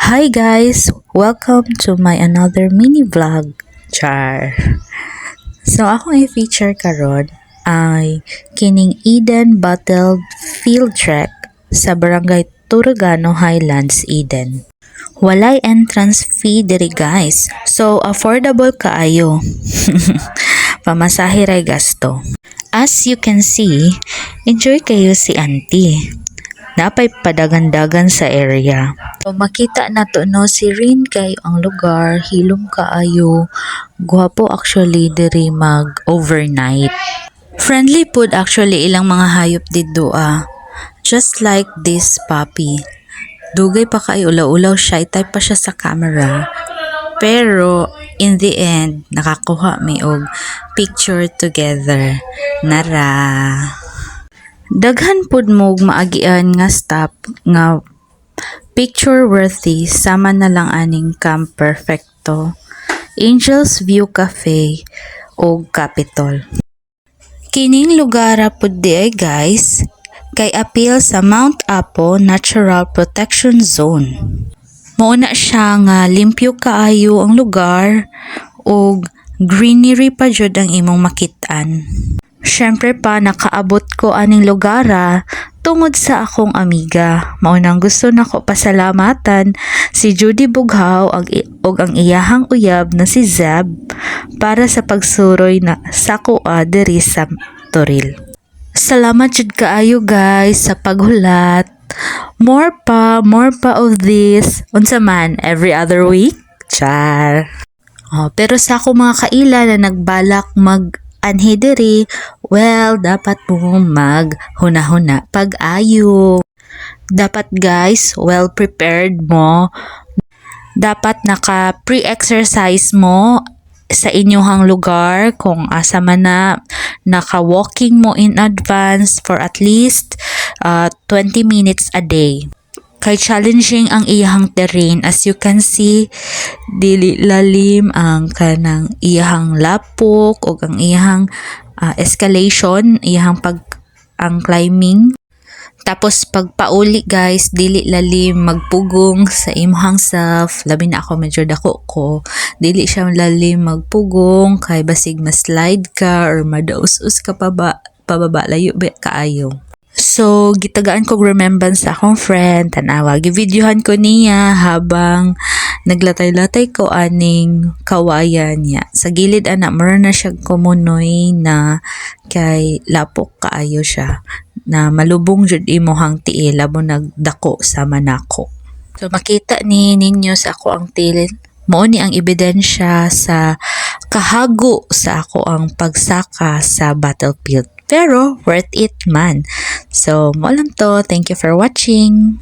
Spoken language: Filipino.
Hi guys! Welcome to my another mini vlog. Char! So akong i-feature karon ay kining Eden Bottled Field Trek sa Barangay Turugano Highlands, Eden. Walay entrance fee diri guys. So affordable kaayo. Pamasahe ray gasto. As you can see, enjoy kayo si auntie. Napay padagan-dagan sa area. So, makita na to no, si Rin kay ang lugar, hilom kaayo. Gwapo actually diri mag overnight. Friendly food actually ilang mga hayop didto Just like this puppy. Dugay pa kay ulaw-ulaw, shy type pa siya sa camera. Pero in the end, nakakuha mi og picture together. Nara! Daghan pud mo maagian nga stop nga picture worthy sama na lang aning Camp Perfecto, Angels View Cafe o Capitol. Kining lugar pud di ay guys kay appeal sa Mount Apo Natural Protection Zone. Mauna siya nga limpyo kaayo ang lugar ug greenery pa jud ang imong makit-an. Syempre pa nakaabot ko aning lugara tungod sa akong amiga. Maunang gusto nako pasalamatan si Judy Bughaw ug ang iyahang uyab na si Zeb para sa pagsuroy na sako diri sa Toril. Salamat jud kaayo guys sa paghulat. More pa of this. Unsa man every other week? Char. Pero sa ako mga kaila na nagbalak anhi diri, well, dapat mo maghuna-huna pag-ayo. Dapat guys, well prepared mo. Dapat naka-pre-exercise mo sa inyong lugar kung asa man na naka-walking mo in advance for at least 20 minutes a day. Kay challenging ang iyahang terrain, as you can see, dili lalim ang kanang iyahang lapok o ang iyahang escalation, ang climbing. Tapos pagpauli guys, dili lalim, magpugong sa imong self. Labi na ako medyo dako ko, dili siya lalim magpugong kay basig ma-slide ka or madaus-us ka pababa layo kaayo. So, gitagaan ko remembrance sa akong friend, tanawa, givideohan ko niya habang naglatay-latay ko aning kawayan niya. Sa gilid meron na siya kumunoy na kay lapok kaayo siya, na malubong jud imuhang tiil labo nagdako sa manako. So, makita ninyo sa ako ang tiil, mao ni ang ebidensya sa kahago sa ako ang pagsaka sa battlefield. Pero worth it man. So, mo lang to. Thank you for watching.